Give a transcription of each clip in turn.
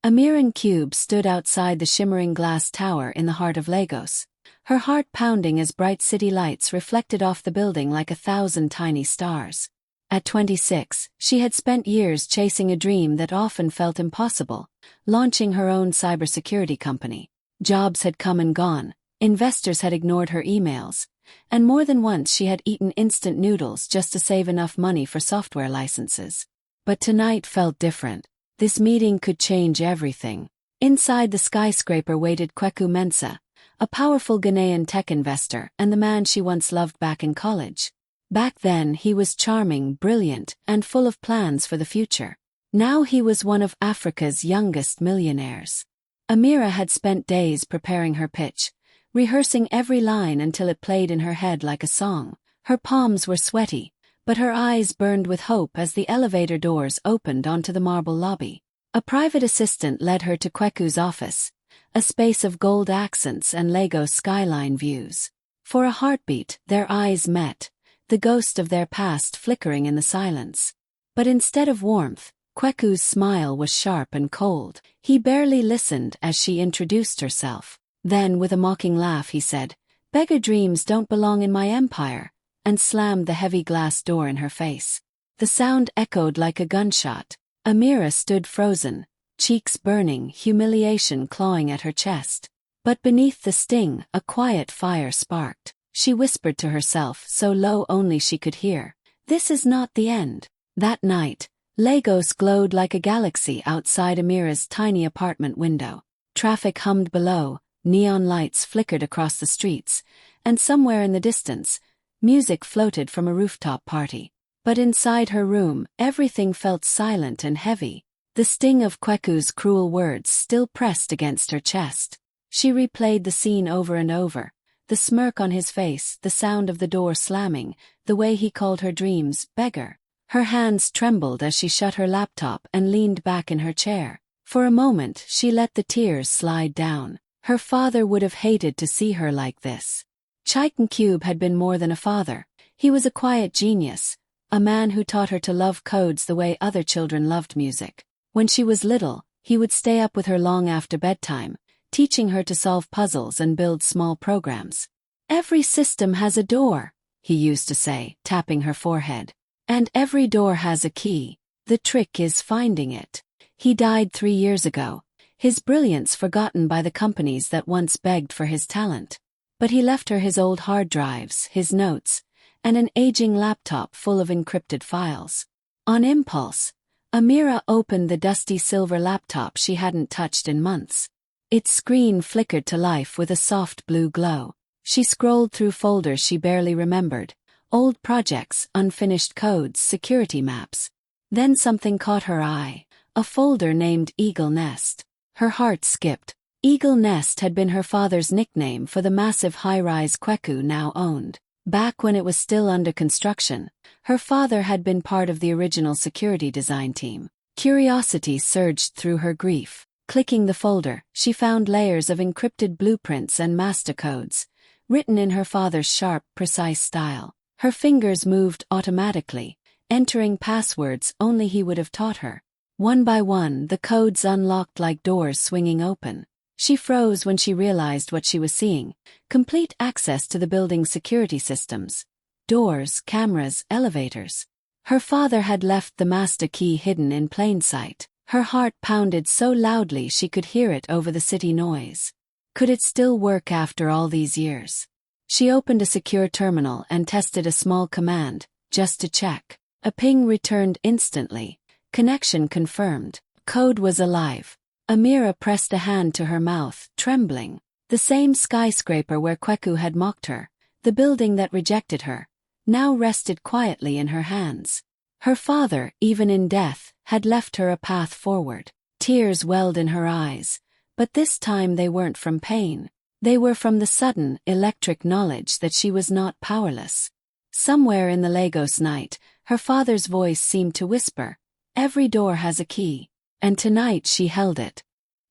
A Miran cube stood outside the shimmering glass tower in the heart of Lagos, her heart pounding as bright city lights reflected off the building like 1,000 tiny stars. At 26, she had spent years chasing a dream that often felt impossible, launching her own cybersecurity company. Jobs had come and gone, investors had ignored her emails, and more than once she had eaten instant noodles just to save enough money for software licenses. But tonight felt different. This meeting could change everything. Inside the skyscraper waited Kweku Mensah, a powerful Ghanaian tech investor and the man she once loved back in college. Back then he was charming, brilliant, and full of plans for the future. Now he was one of Africa's youngest millionaires. Amira had spent days preparing her pitch, rehearsing every line until it played in her head like a song. Her palms were sweaty, but her eyes burned with hope as the elevator doors opened onto the marble lobby. A private assistant led her to Kweku's office, a space of gold accents and Lagos skyline views. For a heartbeat, their eyes met, the ghost of their past flickering in the silence. But instead of warmth, Kweku's smile was sharp and cold. He barely listened as she introduced herself. Then, with a mocking laugh, he said, "Beggar dreams don't belong in my empire," and slammed the heavy glass door in her face. The sound echoed like a gunshot. Amira stood frozen, cheeks burning, humiliation clawing at her chest. But beneath the sting, a quiet fire sparked. She whispered to herself, so low only she could hear, "This is not the end." That night, Lagos glowed like a galaxy outside Amira's tiny apartment window. Traffic hummed below, neon lights flickered across the streets, and somewhere in the distance, music floated from a rooftop party. But inside her room, everything felt silent and heavy. The sting of Kweku's cruel words still pressed against her chest. She replayed the scene over and over, the smirk on his face, the sound of the door slamming, the way he called her dreams beggar. Her hands trembled as she shut her laptop and leaned back in her chair. For a moment, she let the tears slide down. Her father would have hated to see her like this. Chiken Cube had been more than a father. He was a quiet genius, a man who taught her to love codes the way other children loved music. When she was little, he would stay up with her long after bedtime, teaching her to solve puzzles and build small programs. "Every system has a door," he used to say, tapping her forehead. "And every door has a key. The trick is finding it." He died 3 years ago, his brilliance forgotten by the companies that once begged for his talent. But he left her his old hard drives, his notes, and an aging laptop full of encrypted files. On impulse, Amira opened the dusty silver laptop she hadn't touched in months. Its screen flickered to life with a soft blue glow. She scrolled through folders she barely remembered, old projects, unfinished codes, security maps. Then something caught her eye, a folder named Eagle Nest. Her heart skipped. Eagle Nest had been her father's nickname for the massive high-rise Kweku now owned. Back when it was still under construction, her father had been part of the original security design team. Curiosity surged through her grief. Clicking the folder, she found layers of encrypted blueprints and master codes, written in her father's sharp, precise style. Her fingers moved automatically, entering passwords only he would have taught her. One by one, the codes unlocked like doors swinging open. She froze when she realized what she was seeing: complete access to the building's security systems. Doors, cameras, elevators. Her father had left the master key hidden in plain sight. Her heart pounded so loudly she could hear it over the city noise. Could it still work after all these years? She opened a secure terminal and tested a small command, just to check. A ping returned instantly. Connection confirmed. Code was alive. Amira pressed a hand to her mouth, trembling. The same skyscraper where Kweku had mocked her, the building that rejected her, now rested quietly in her hands. Her father, even in death, had left her a path forward. Tears welled in her eyes, but this time they weren't from pain. They were from the sudden, electric knowledge that she was not powerless. Somewhere in the Lagos night, her father's voice seemed to whisper, "Every door has a key." And tonight she held it.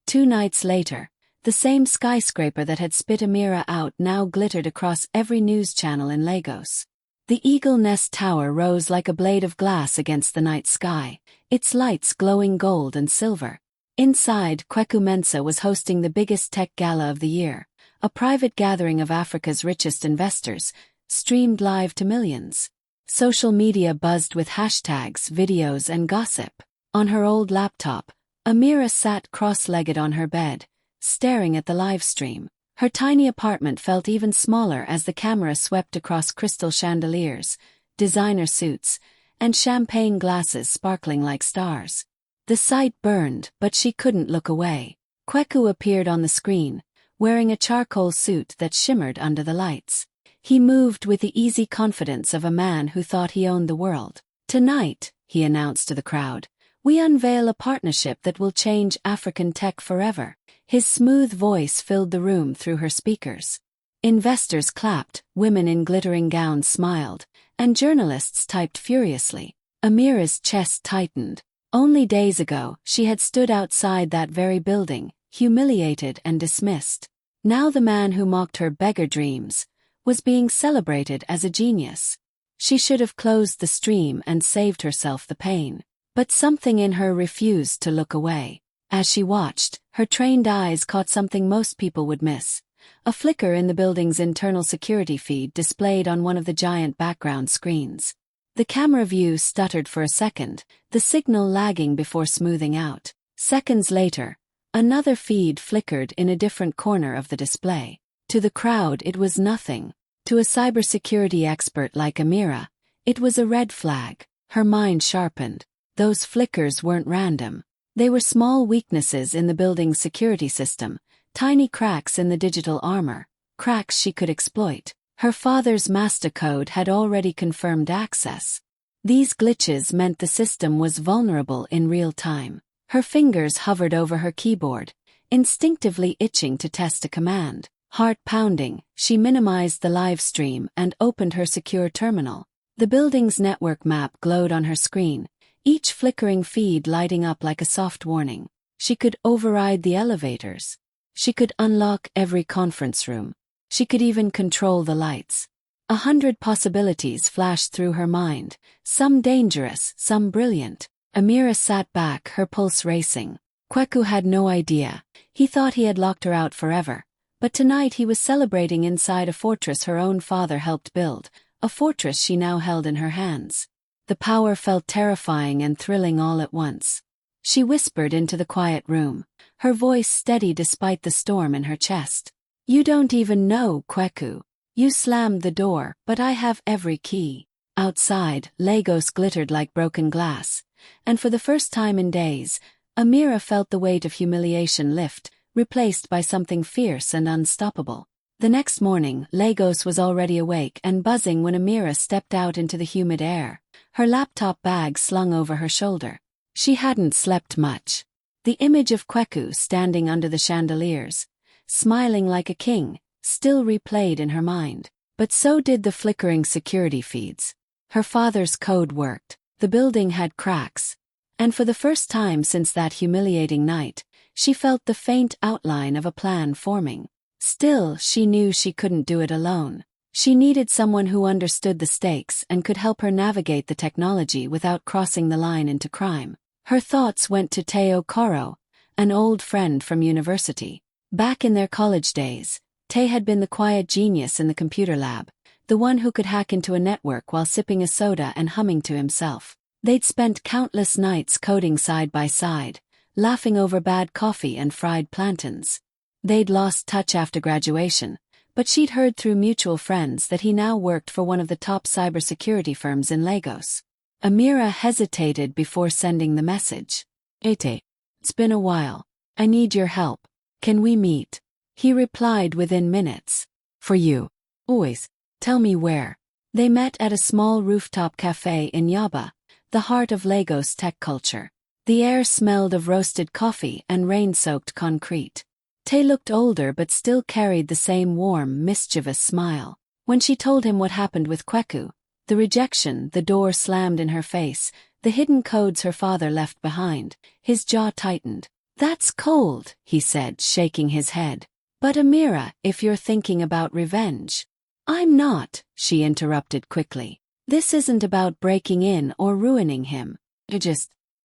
2 nights later, the same skyscraper that had spit Amira out now glittered across every news channel in Lagos. The Eagle Nest Tower rose like a blade of glass against the night sky, its lights glowing gold and silver. Inside, Kweku Mensa was hosting the biggest tech gala of the year, a private gathering of Africa's richest investors, streamed live to millions. Social media buzzed with hashtags, videos, and gossip. On her old laptop, Amira sat cross-legged on her bed, staring at the live stream. Her tiny apartment felt even smaller as the camera swept across crystal chandeliers, designer suits, and champagne glasses sparkling like stars. The sight burned, but she couldn't look away. Kweku appeared on the screen, wearing a charcoal suit that shimmered under the lights. He moved with the easy confidence of a man who thought he owned the world. "Tonight," he announced to the crowd, "we unveil a partnership that will change African tech forever." His smooth voice filled the room through her speakers. Investors clapped, women in glittering gowns smiled, and journalists typed furiously. Amira's chest tightened. Only days ago, she had stood outside that very building, humiliated and dismissed. Now the man who mocked her beggar dreams was being celebrated as a genius. She should have closed the stream and saved herself the pain. But something in her refused to look away. As she watched, her trained eyes caught something most people would miss. A flicker in the building's internal security feed displayed on one of the giant background screens. The camera view stuttered for a second, the signal lagging before smoothing out. Seconds later, another feed flickered in a different corner of the display. To the crowd, it was nothing. To a cybersecurity expert like Amira, it was a red flag. Her mind sharpened. Those flickers weren't random. They were small weaknesses in the building's security system, tiny cracks in the digital armor, cracks she could exploit. Her father's master code had already confirmed access. These glitches meant the system was vulnerable in real time. Her fingers hovered over her keyboard, instinctively itching to test a command. Heart pounding, she minimized the live stream and opened her secure terminal. The building's network map glowed on her screen, each flickering feed lighting up like a soft warning. She could override the elevators. She could unlock every conference room. She could even control the lights. 100 possibilities flashed through her mind, some dangerous, some brilliant. Amira sat back, her pulse racing. Kweku had no idea. He thought he had locked her out forever. But tonight he was celebrating inside a fortress her own father helped build, a fortress she now held in her hands. The power felt terrifying and thrilling all at once. She whispered into the quiet room, her voice steady despite the storm in her chest. "You don't even know, Kweku. You slammed the door, but I have every key." Outside, Lagos glittered like broken glass, and for the first time in days, Amira felt the weight of humiliation lift, replaced by something fierce and unstoppable. The next morning, Lagos was already awake and buzzing when Amira stepped out into the humid air, her laptop bag slung over her shoulder. She hadn't slept much. The image of Kweku standing under the chandeliers, smiling like a king, still replayed in her mind. But so did the flickering security feeds. Her father's code worked. The building had cracks. And for the first time since that humiliating night, she felt the faint outline of a plan forming. Still, she knew she couldn't do it alone. She needed someone who understood the stakes and could help her navigate the technology without crossing the line into crime. Her thoughts went to Teo Koro, an old friend from university. Back in their college days, Tay had been the quiet genius in the computer lab, the one who could hack into a network while sipping a soda and humming to himself. They'd spent countless nights coding side by side, laughing over bad coffee and fried plantains. They'd lost touch after graduation, but she'd heard through mutual friends that he now worked for one of the top cybersecurity firms in Lagos. Amira hesitated before sending the message. "Ete, it's been a while. I need your help. Can we meet?" He replied within minutes. "For you. Always. Tell me where." They met at a small rooftop cafe in Yaba, the heart of Lagos tech culture. The air smelled of roasted coffee and rain-soaked concrete. Tay looked older but still carried the same warm, mischievous smile. When she told him what happened with Kweku, the rejection, the door slammed in her face, the hidden codes her father left behind, his jaw tightened. "That's cold," he said, shaking his head. "But Amira, if you're thinking about revenge." "I'm not," she interrupted quickly. "This isn't about breaking in or ruining him.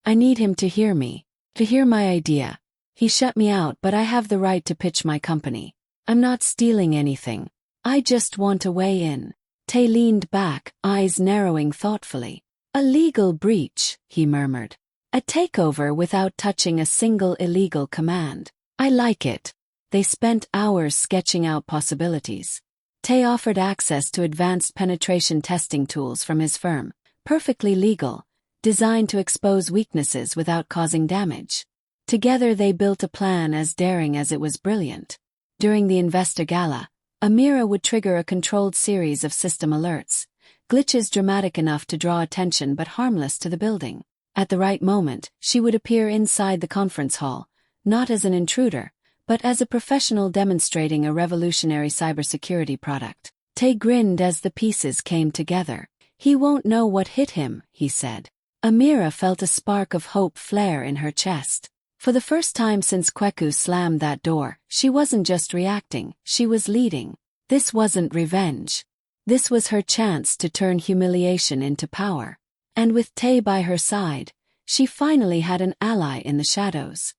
I need him to hear me, to hear my idea. He shut me out, but I have the right to pitch my company. I'm not stealing anything. I just want to weigh in. Tay leaned back, eyes narrowing thoughtfully. A legal breach, he murmured. A takeover without touching a single illegal command. I like it. They spent hours sketching out possibilities. Tay offered access to advanced penetration testing tools from his firm, perfectly legal, designed to expose weaknesses without causing damage. Together they built a plan as daring as it was brilliant. During the investor gala, Amira would trigger a controlled series of system alerts, glitches dramatic enough to draw attention but harmless to the building. At the right moment, she would appear inside the conference hall, not as an intruder, but as a professional demonstrating a revolutionary cybersecurity product. Tay grinned as the pieces came together. He won't know what hit him, he said. Amira felt a spark of hope flare in her chest. For the first time since Kweku slammed that door, she wasn't just reacting, she was leading. This wasn't revenge. This was her chance to turn humiliation into power. And with Tay by her side, she finally had an ally in the shadows.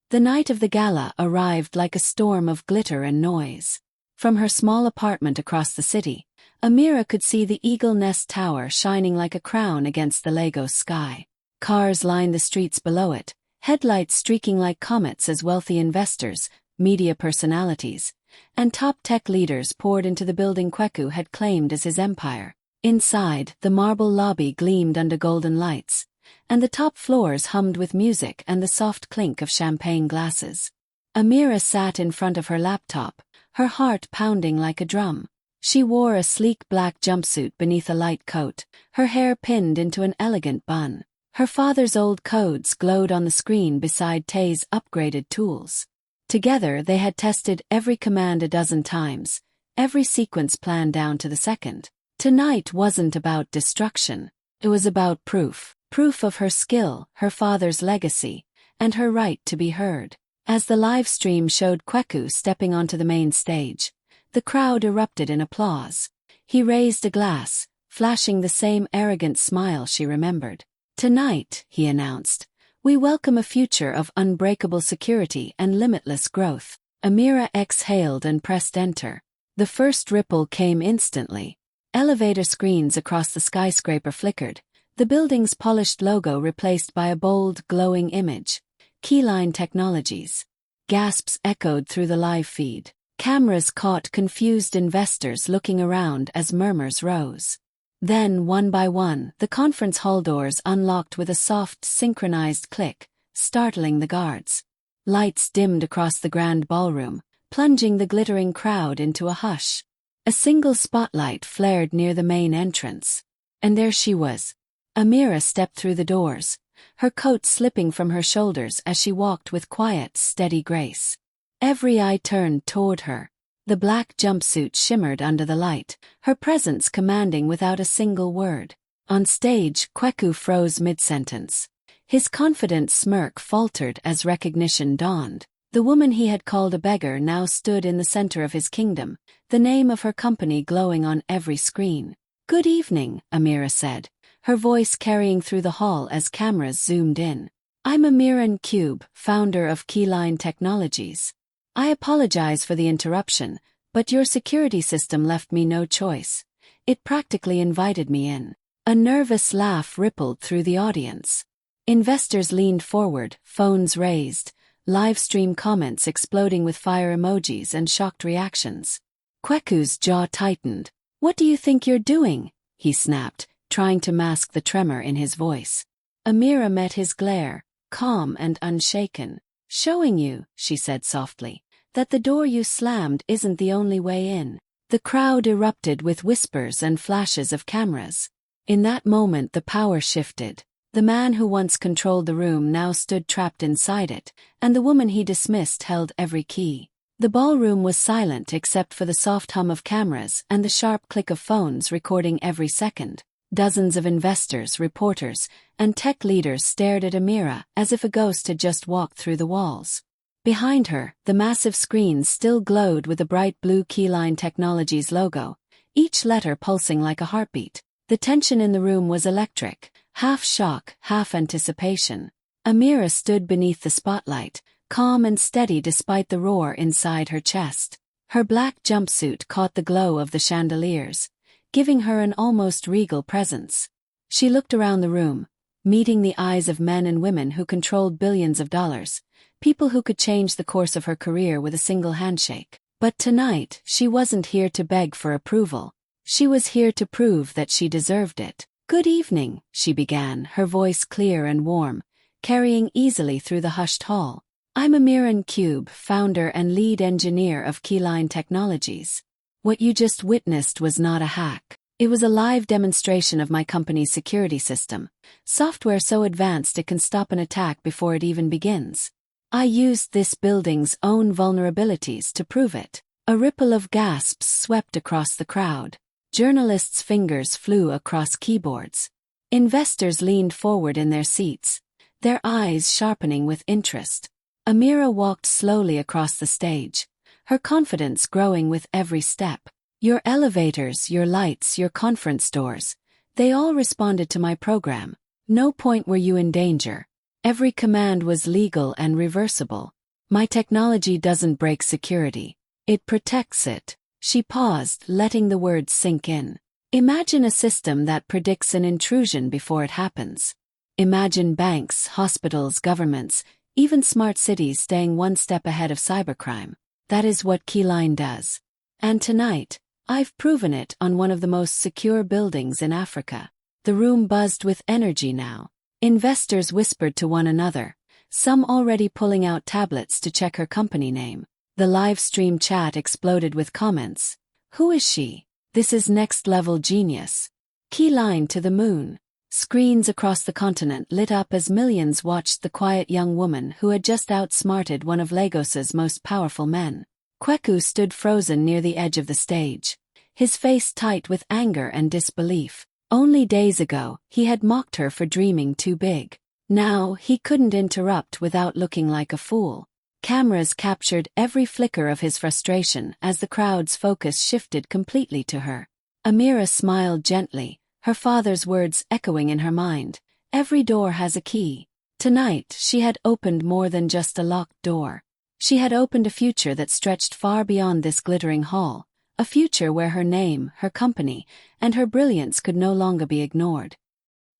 The night of the gala arrived like a storm of glitter and noise. From her small apartment across the city, Amira could see the Eagle Nest Tower shining like a crown against the Lagos sky. Cars lined the streets below it, headlights streaking like comets as wealthy investors, media personalities, and top tech leaders poured into the building Kweku had claimed as his empire. Inside, the marble lobby gleamed under golden lights, and the top floors hummed with music and the soft clink of champagne glasses. Amira sat in front of her laptop, her heart pounding like a drum. She wore a sleek black jumpsuit beneath a light coat, her hair pinned into an elegant bun. Her father's old codes glowed on the screen beside Tay's upgraded tools. Together they had tested every command a dozen times, every sequence planned down to the second. Tonight wasn't about destruction. It was about proof. Proof of her skill, her father's legacy, and her right to be heard. As the live stream showed Kweku stepping onto the main stage, the crowd erupted in applause. He raised a glass, flashing the same arrogant smile she remembered. Tonight, he announced, we welcome a future of unbreakable security and limitless growth. Amira exhaled and pressed enter. The first ripple came instantly. Elevator screens across the skyscraper flickered, the building's polished logo replaced by a bold, glowing image. Keyline Technologies. Gasps echoed through the live feed. Cameras caught confused investors looking around as murmurs rose. Then, one by one, the conference hall doors unlocked with a soft, synchronized click, startling the guards. Lights dimmed across the grand ballroom, plunging the glittering crowd into a hush. A single spotlight flared near the main entrance. And there she was. Amira stepped through the doors, her coat slipping from her shoulders as she walked with quiet, steady grace. Every eye turned toward her. The black jumpsuit shimmered under the light, her presence commanding without a single word. On stage, Kweku froze mid-sentence. His confident smirk faltered as recognition dawned. The woman he had called a beggar now stood in the center of his kingdom, the name of her company glowing on every screen. "Good evening," Amira said, her voice carrying through the hall as cameras zoomed in. "I'm Amiran Cube, founder of Keyline Technologies. I apologize for the interruption, but your security system left me no choice. It practically invited me in." A nervous laugh rippled through the audience. Investors leaned forward, phones raised, live stream comments exploding with fire emojis and shocked reactions. Kweku's jaw tightened. "What do you think you're doing?" he snapped, trying to mask the tremor in his voice. Amira met his glare, calm and unshaken. "Showing you," she said softly, "that the door you slammed isn't the only way in." The crowd erupted with whispers and flashes of cameras. In that moment the power shifted. The man who once controlled the room now stood trapped inside it, and the woman he dismissed held every key. The ballroom was silent except for the soft hum of cameras and the sharp click of phones recording every second. Dozens of investors, reporters, and tech leaders stared at Amira as if a ghost had just walked through the walls. Behind her, the massive screens still glowed with the bright blue Keyline Technologies logo, each letter pulsing like a heartbeat. The tension in the room was electric, half shock, half anticipation. Amira stood beneath the spotlight, calm and steady despite the roar inside her chest. Her black jumpsuit caught the glow of the chandeliers, giving her an almost regal presence. She looked around the room, meeting the eyes of men and women who controlled billions of dollars, people who could change the course of her career with a single handshake. But tonight, she wasn't here to beg for approval. She was here to prove that she deserved it. "Good evening," she began, her voice clear and warm, carrying easily through the hushed hall. "I'm Amira Cube, founder and lead engineer of Keyline Technologies. What you just witnessed was not a hack. It was a live demonstration of my company's security system, software so advanced it can stop an attack before it even begins. I used this building's own vulnerabilities to prove it." A ripple of gasps swept across the crowd. Journalists' fingers flew across keyboards. Investors leaned forward in their seats, their eyes sharpening with interest. Amira walked slowly across the stage, her confidence growing with every step. "Your elevators, your lights, your conference doors, they all responded to my program. No point were you in danger. Every command was legal and reversible. My technology doesn't break security. It protects it." She paused, letting the words sink in. Imagine a system that predicts an intrusion before it happens. Imagine banks, hospitals, governments, even smart cities staying one step ahead of cybercrime. That is what Keyline does. And tonight, I've proven it on one of the most secure buildings in Africa. The room buzzed with energy now. Investors whispered to one another, some already pulling out tablets to check her company name. The live stream chat exploded with comments. "Who is she? This is next-level genius. Keyline to the moon." Screens across the continent lit up as millions watched the quiet young woman who had just outsmarted one of Lagos's most powerful men. Kweku stood frozen near the edge of the stage, his face tight with anger and disbelief. Only days ago, he had mocked her for dreaming too big. Now, he couldn't interrupt without looking like a fool. Cameras captured every flicker of his frustration as the crowd's focus shifted completely to her. Amira smiled gently, her father's words echoing in her mind. Every door has a key. Tonight, she had opened more than just a locked door. She had opened a future that stretched far beyond this glittering hall, a future where her name, her company, and her brilliance could no longer be ignored.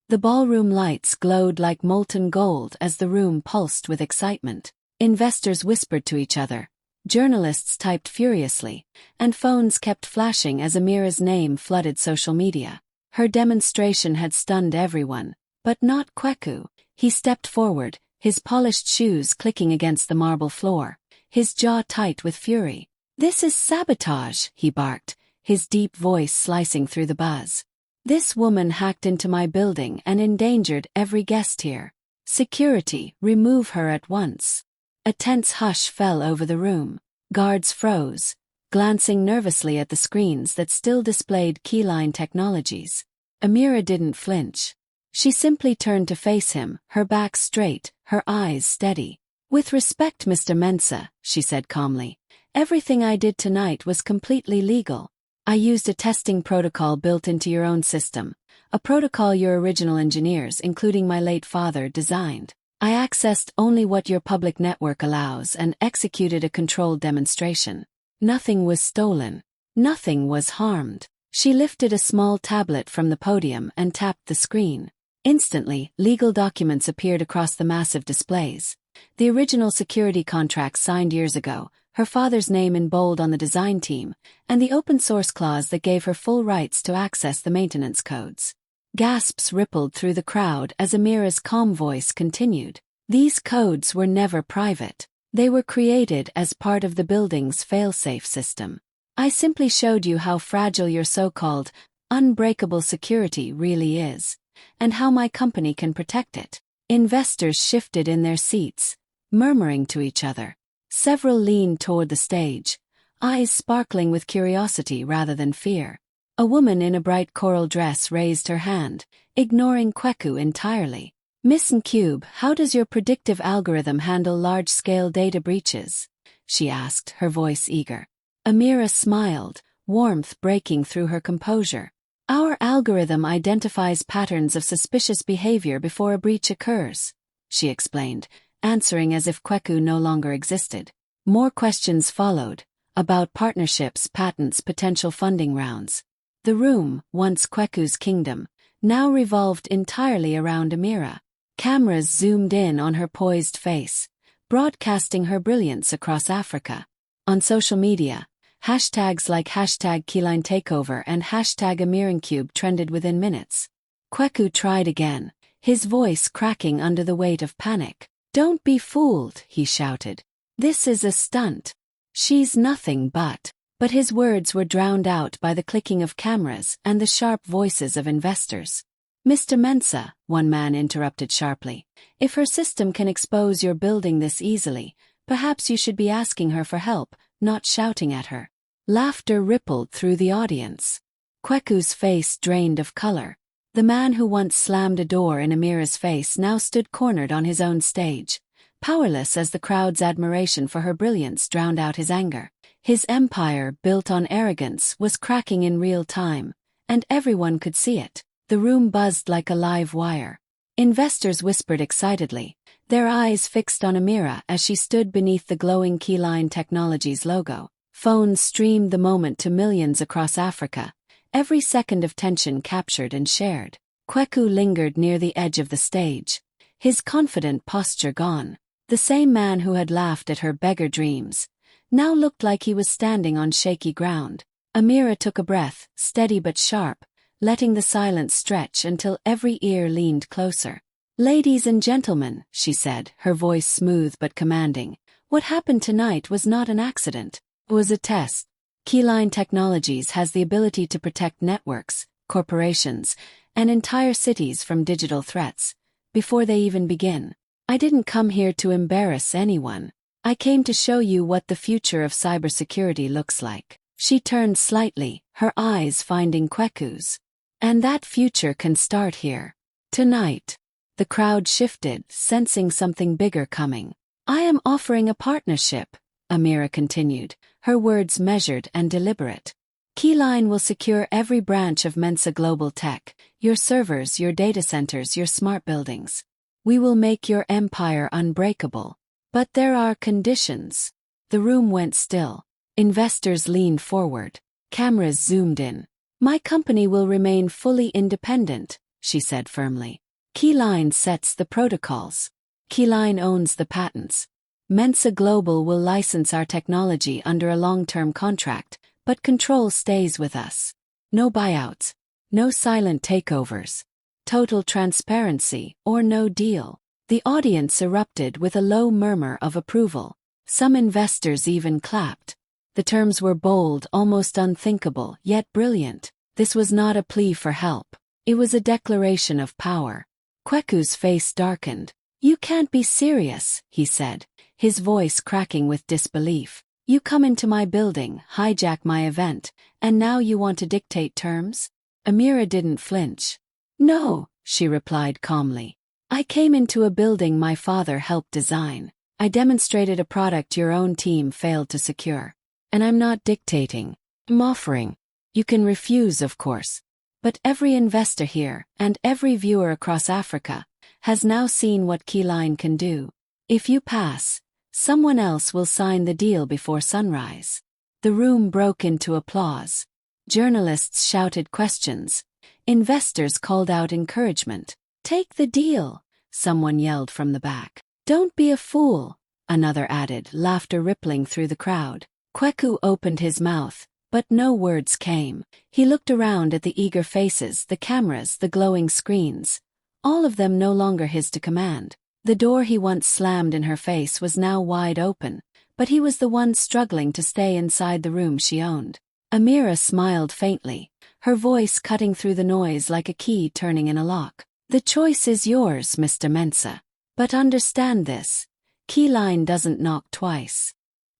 The ballroom lights glowed like molten gold as the room pulsed with excitement. Investors whispered to each other, journalists typed furiously, and phones kept flashing as Amira's name flooded social media. Her demonstration had stunned everyone, but not Kweku. He stepped forward, his polished shoes clicking against the marble floor, his jaw tight with fury. "This is sabotage," he barked, his deep voice slicing through the buzz. "This woman hacked into my building and endangered every guest here. Security, remove her at once." A tense hush fell over the room. Guards froze, glancing nervously at the screens that still displayed Keyline Technologies. Amira didn't flinch. She simply turned to face him, her back straight, her eyes steady. "With respect, Mr. Mensa," she said calmly, "everything I did tonight was completely legal. I used a testing protocol built into your own system, a protocol your original engineers, including my late father, designed. I accessed only what your public network allows and executed a controlled demonstration. Nothing was stolen. Nothing was harmed." She lifted a small tablet from the podium and tapped the screen. Instantly, legal documents appeared across the massive displays. The original security contracts signed years ago, her father's name in bold on the design team, and the open-source clause that gave her full rights to access the maintenance codes. Gasps rippled through the crowd as Amira's calm voice continued. "These codes were never private. They were created as part of the building's fail-safe system. I simply showed you how fragile your so-called unbreakable security really is, and how my company can protect it." Investors shifted in their seats, murmuring to each other. Several leaned toward the stage, eyes sparkling with curiosity rather than fear. A woman in a bright coral dress raised her hand, ignoring Kweku entirely. "Miss Cube, how does your predictive algorithm handle large-scale data breaches?" she asked, her voice eager. Amira smiled, warmth breaking through her composure. "Our algorithm identifies patterns of suspicious behavior before a breach occurs," she explained, answering as if Kweku no longer existed. More questions followed, about partnerships, patents, potential funding rounds. The room, once Kweku's kingdom, now revolved entirely around Amira. Cameras zoomed in on her poised face, broadcasting her brilliance across Africa. On social media, hashtags like #KeylineTakeover and #Amirancube trended within minutes. Kweku tried again, his voice cracking under the weight of panic. "Don't be fooled," he shouted. "This is a stunt. She's nothing but..." But his words were drowned out by the clicking of cameras and the sharp voices of investors. "Mr. Mensah," one man interrupted sharply, "if her system can expose your building this easily, perhaps you should be asking her for help, not shouting at her." Laughter rippled through the audience. Kweku's face drained of color. The man who once slammed a door in Amira's face now stood cornered on his own stage, powerless as the crowd's admiration for her brilliance drowned out his anger. His empire, built on arrogance, was cracking in real time, and everyone could see it. The room buzzed like a live wire. Investors whispered excitedly, their eyes fixed on Amira as she stood beneath the glowing Keyline Technologies logo. Phones streamed the moment to millions across Africa, every second of tension captured and shared. Kweku lingered near the edge of the stage, his confident posture gone. The same man who had laughed at her beggar dreams now looked like he was standing on shaky ground. Amira took a breath, steady but sharp, letting the silence stretch until every ear leaned closer. "Ladies and gentlemen," she said, her voice smooth but commanding, "what happened tonight was not an accident. It was a test. Keyline Technologies has the ability to protect networks, corporations, and entire cities from digital threats before they even begin. I didn't come here to embarrass anyone. I came to show you what the future of cybersecurity looks like." She turned slightly, her eyes finding Kweku's. "And that future can start here. Tonight." The crowd shifted, sensing something bigger coming. "I am offering a partnership," Amira continued, her words measured and deliberate. "Keyline will secure every branch of Mensah Global Tech, your servers, your data centers, your smart buildings. We will make your empire unbreakable. But there are conditions." The room went still. Investors leaned forward. Cameras zoomed in. "My company will remain fully independent," she said firmly. "Keyline sets the protocols. Keyline owns the patents. Mensah Global will license our technology under a long-term contract, but control stays with us. No buyouts. No silent takeovers. Total transparency, or no deal." The audience erupted with a low murmur of approval. Some investors even clapped. The terms were bold, almost unthinkable, yet brilliant. This was not a plea for help. It was a declaration of power. Kweku's face darkened. "You can't be serious," he said, his voice cracking with disbelief. "You come into my building, hijack my event, and now you want to dictate terms?" Amira didn't flinch. "No," she replied calmly. "I came into a building my father helped design. I demonstrated a product your own team failed to secure. And I'm not dictating. I'm offering. You can refuse, of course. But every investor here, and every viewer across Africa, has now seen what Keyline can do. If you pass, someone else will sign the deal before sunrise." The room broke into applause. Journalists shouted questions. Investors called out encouragement. "Take the deal," someone yelled from the back. "Don't be a fool," another added, laughter rippling through the crowd. Kweku opened his mouth, but no words came. He looked around at the eager faces, the cameras, the glowing screens, all of them no longer his to command. The door he once slammed in her face was now wide open, but he was the one struggling to stay inside the room she owned. Amira smiled faintly, her voice cutting through the noise like a key turning in a lock. "The choice is yours, Mr. Mensah. But understand this. Keyline doesn't knock twice."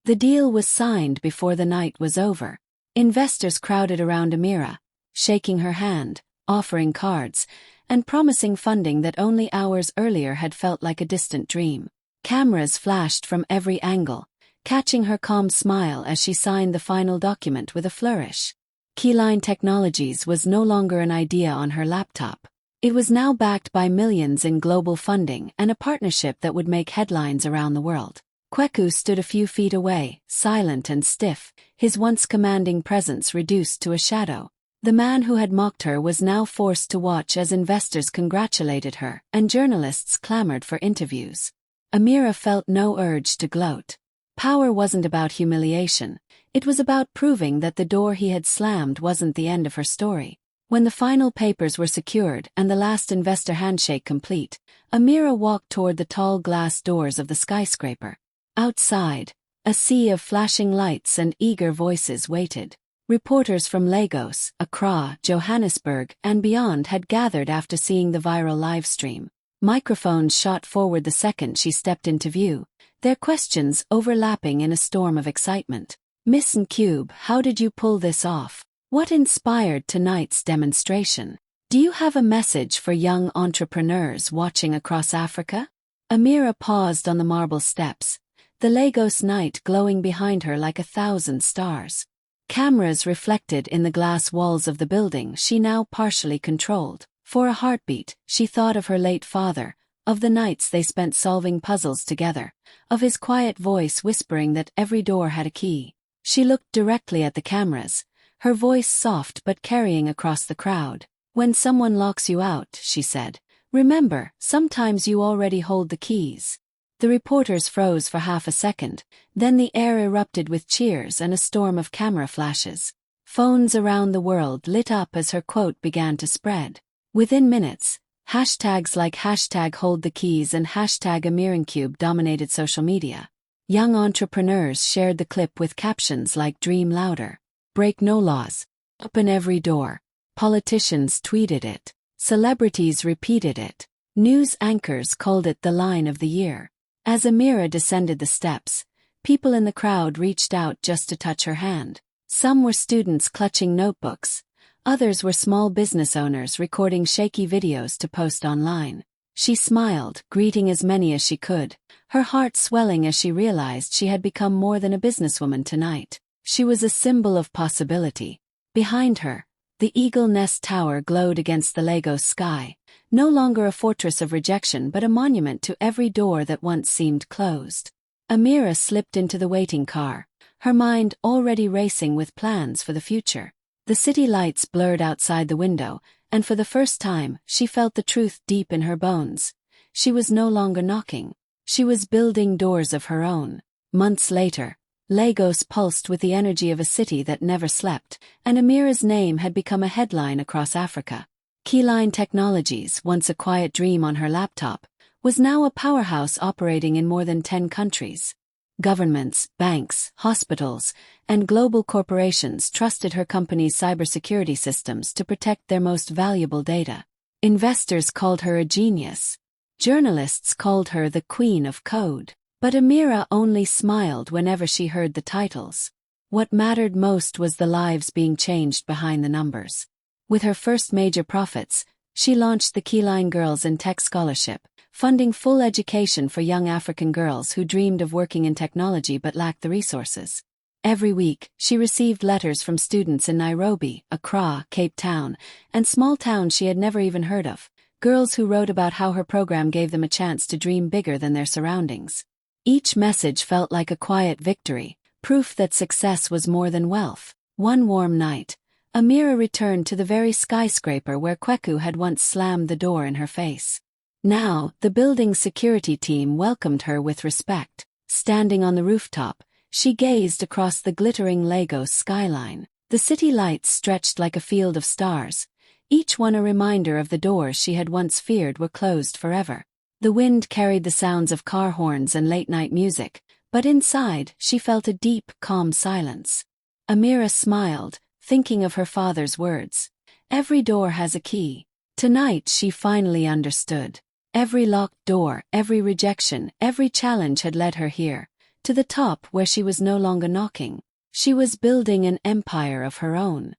The deal was signed before the night was over. Investors crowded around Amira, shaking her hand, offering cards, and promising funding that only hours earlier had felt like a distant dream. Cameras flashed from every angle, catching her calm smile as she signed the final document with a flourish. Keyline Technologies was no longer an idea on her laptop. It was now backed by millions in global funding and a partnership that would make headlines around the world. Kweku stood a few feet away, silent and stiff, his once commanding presence reduced to a shadow. The man who had mocked her was now forced to watch as investors congratulated her and journalists clamored for interviews. Amira felt no urge to gloat. Power wasn't about humiliation, it was about proving that the door he had slammed wasn't the end of her story. When the final papers were secured and the last investor handshake complete, Amira walked toward the tall glass doors of the skyscraper. Outside, a sea of flashing lights and eager voices waited. Reporters from Lagos, Accra, Johannesburg, and beyond had gathered after seeing the viral livestream. Microphones shot forward the second she stepped into view, their questions overlapping in a storm of excitement. "Miss Ncube, how did you pull this off? What inspired tonight's demonstration? Do you have a message for young entrepreneurs watching across Africa?" Amira paused on the marble steps, the Lagos night glowing behind her like 1,000 stars. Cameras reflected in the glass walls of the building she now partially controlled. For a heartbeat, she thought of her late father, of the nights they spent solving puzzles together, of his quiet voice whispering that every door had a key. She looked directly at the cameras, her voice soft but carrying across the crowd. "When someone locks you out," she said, "remember, sometimes you already hold the keys." The reporters froze for half a second, then the air erupted with cheers and a storm of camera flashes. Phones around the world lit up as her quote began to spread. Within minutes, hashtags like #HoldTheKeys and #AmiraNcube dominated social media. Young entrepreneurs shared the clip with captions like "Dream louder," "Break no laws," "Open every door." Politicians tweeted it. Celebrities repeated it. News anchors called it the line of the year. As Amira descended the steps, people in the crowd reached out just to touch her hand. Some were students clutching notebooks. Others were small business owners recording shaky videos to post online. She smiled, greeting as many as she could, her heart swelling as she realized she had become more than a businesswoman tonight. She was a symbol of possibility. Behind her, the Eagle Nest Tower glowed against the Lagos sky, no longer a fortress of rejection but a monument to every door that once seemed closed. Amira slipped into the waiting car, her mind already racing with plans for the future. The city lights blurred outside the window, and for the first time, she felt the truth deep in her bones. She was no longer knocking. She was building doors of her own. Months later, Lagos pulsed with the energy of a city that never slept, and Amira's name had become a headline across Africa. Keyline Technologies, once a quiet dream on her laptop, was now a powerhouse operating in more than 10 countries. Governments, banks, hospitals, and global corporations trusted her company's cybersecurity systems to protect their most valuable data. Investors called her a genius. Journalists called her the Queen of Code. But Amira only smiled whenever she heard the titles. What mattered most was the lives being changed behind the numbers. With her first major profits, she launched the Keyline Girls in Tech Scholarship, funding full education for young African girls who dreamed of working in technology but lacked the resources. Every week, she received letters from students in Nairobi, Accra, Cape Town, and small towns she had never even heard of, girls who wrote about how her program gave them a chance to dream bigger than their surroundings. Each message felt like a quiet victory, proof that success was more than wealth. One warm night, Amira returned to the very skyscraper where Kweku had once slammed the door in her face. Now, the building's security team welcomed her with respect. Standing on the rooftop, she gazed across the glittering Lagos skyline. The city lights stretched like a field of stars, each one a reminder of the doors she had once feared were closed forever. The wind carried the sounds of car horns and late-night music, but inside she felt a deep, calm silence. Amira smiled, thinking of her father's words. Every door has a key. Tonight she finally understood. Every locked door, every rejection, every challenge had led her here, to the top where she was no longer knocking. She was building an empire of her own.